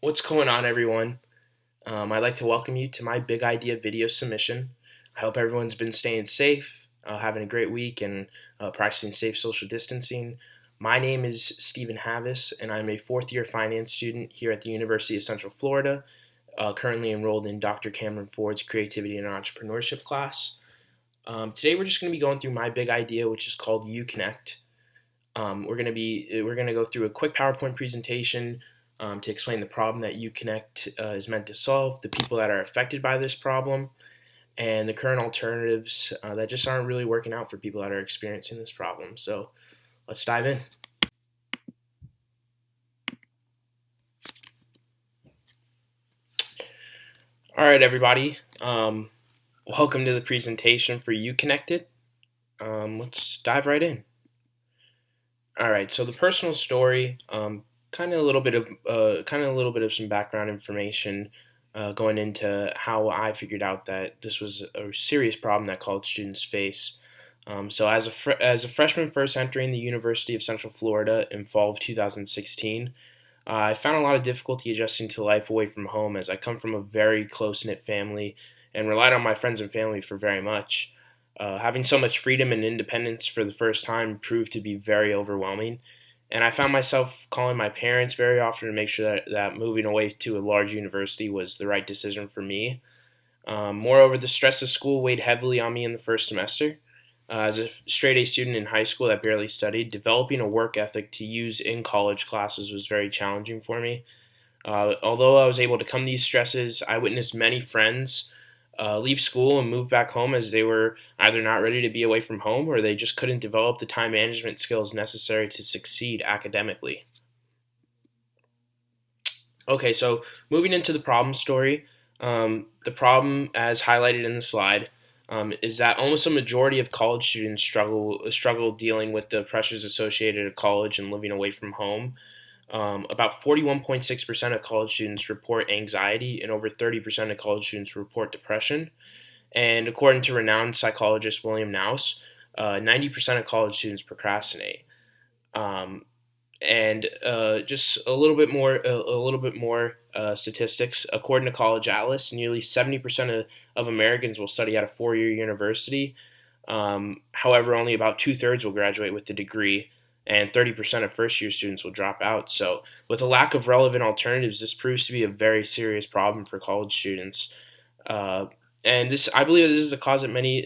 What's going on, everyone? I'd like to welcome you to my big idea video submission. I hope everyone's been staying safe, having a great week, and practicing safe social distancing. My name is Stephen Havis, and I'm a fourth year finance student here at the University of Central Florida, currently enrolled in Dr. Cameron Ford's Creativity and Entrepreneurship class. Today, we're just going to be going through my big idea, which is called UConnect. We're gonna go through a quick PowerPoint presentation to explain the problem that UConnect is meant to solve, the people that are affected by this problem, and the current alternatives that just aren't really working out for people that are experiencing this problem. So let's dive in. All right, everybody. Welcome to the presentation for UConnected. Let's dive right in. All right. So the personal story, kind of a little bit of some background information going into how I figured out that this was a serious problem that college students face. So as a freshman first entering the University of Central Florida in fall of 2016, I found a lot of difficulty adjusting to life away from home as I come from a very close-knit family and relied on my friends and family for very much. Having so much freedom and independence for the first time proved to be very overwhelming, and I found myself calling my parents very often to make sure that moving away to a large university was the right decision for me. Moreover, the stress of school weighed heavily on me in the first semester. As a straight A student in high school that barely studied, developing a work ethic to use in college classes was very challenging for me. Although I was able to come these stresses, I witnessed many friends leave school and move back home as they were either not ready to be away from home or they just couldn't develop the time management skills necessary to succeed academically. Okay, so moving into the problem story, the problem, as highlighted in the slide, is that almost a majority of college students struggle dealing with the pressures associated at college and living away from home. About 41.6% of college students report anxiety, and over 30% of college students report depression. And according to renowned psychologist William Naus, 90% of college students procrastinate. Um, and just a little bit more statistics. According to College Atlas, nearly 70% of Americans will study at a four-year university. However, only about two-thirds will graduate with a degree, and 30% of first-year students will drop out. So, with a lack of relevant alternatives, this proves to be a very serious problem for college students. Uh, and I believe, this is a cause that many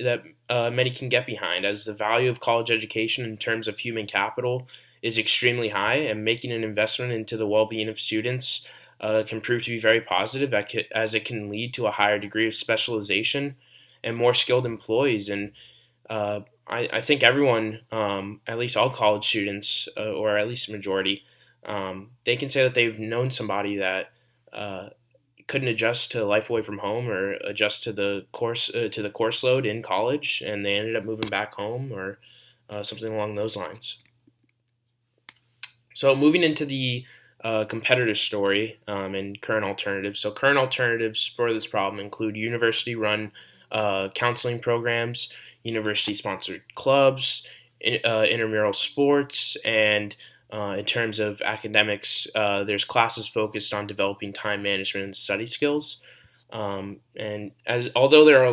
can get behind, as the value of college education in terms of human capital is extremely high, and making an investment into the well-being of students can prove to be very positive, as it can lead to a higher degree of specialization and more skilled employees. And I think everyone, at least all college students, or at least a majority, they can say that they've known somebody that couldn't adjust to life away from home or adjust to the course load in college, and they ended up moving back home or something along those lines. So moving into the competitor story and current alternatives. So current alternatives for this problem include university-run counseling programs, university-sponsored clubs, intramural sports, and in terms of academics, there's classes focused on developing time management and study skills. And although there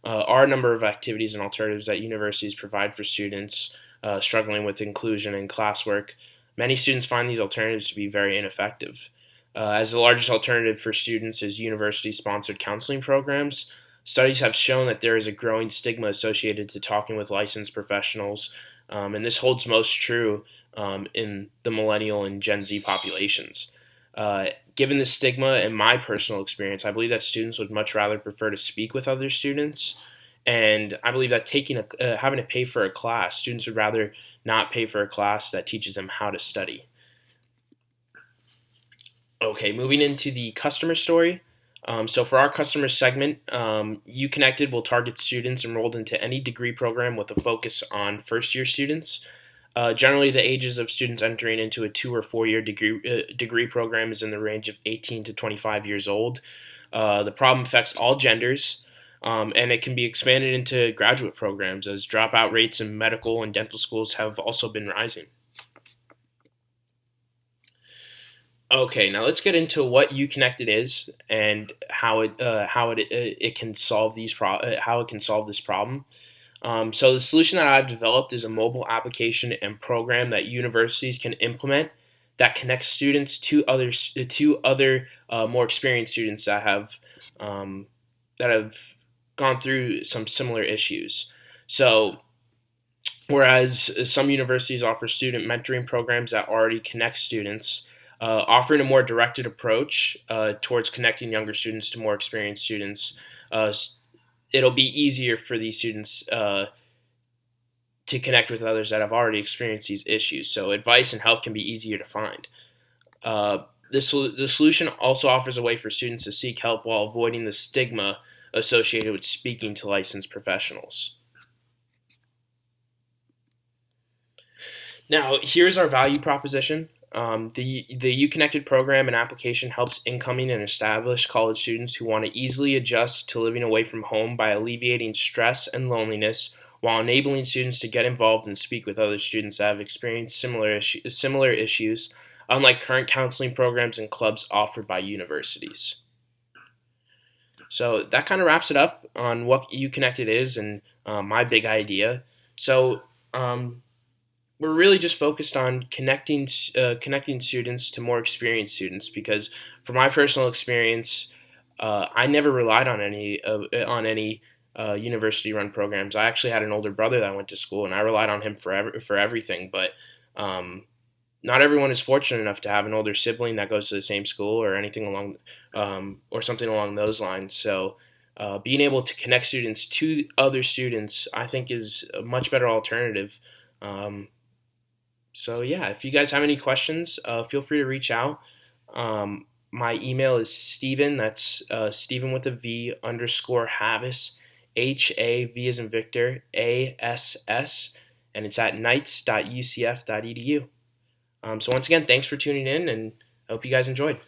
are a number of activities and alternatives that universities provide for students struggling with inclusion and classwork, many students find these alternatives to be very ineffective. As the largest alternative for students is university-sponsored counseling programs, studies have shown that there is a growing stigma associated to talking with licensed professionals, and this holds most true in the millennial and Gen Z populations. Given the stigma and my personal experience, I believe that students would much rather prefer to speak with other students, and I believe that having to pay for a class, students would rather not pay for a class that teaches them how to study. Okay, moving into the customer story. So for our customer segment, UConnected will target students enrolled into any degree program with a focus on first-year students. Generally, the ages of students entering into a 2 or 4 year degree program is in the range of 18 to 25 years old. The problem affects all genders, and it can be expanded into graduate programs, as dropout rates in medical and dental schools have also been rising. Okay, now let's get into what UConnected is and how it can solve how it can solve this problem. So the solution that I've developed is a mobile application and program that universities can implement that connects students to other more experienced students um, that have gone through some similar issues. So whereas some universities offer student mentoring programs that already connect students, offering a more directed approach towards connecting younger students to more experienced students, uh, it'll be easier for these students to connect with others that have already experienced these issues. So advice and help can be easier to find. The solution also offers a way for students to seek help while avoiding the stigma associated with speaking to licensed professionals. Now, here's our value proposition. The UConnected program and application helps incoming and established college students who want to easily adjust to living away from home by alleviating stress and loneliness while enabling students to get involved and speak with other students that have experienced similar issues, unlike current counseling programs and clubs offered by universities. So that kind of wraps it up on what UConnected is and my big idea. So um, we're really just focused on connecting students to more experienced students because, from my personal experience, I never relied on any university-run programs. I actually had an older brother that went to school, and I relied on him for everything. But um, not everyone is fortunate enough to have an older sibling that goes to the same school or anything along or something along those lines. So. Being able to connect students to other students, I think, is a much better alternative. Um, so yeah, if you guys have any questions, feel free to reach out. My email is Steven. That's Steven with a V underscore Havis, HAV as in Victor, ASS, and it's at knights.ucf.edu. So once again, thanks for tuning in, and I hope you guys enjoyed.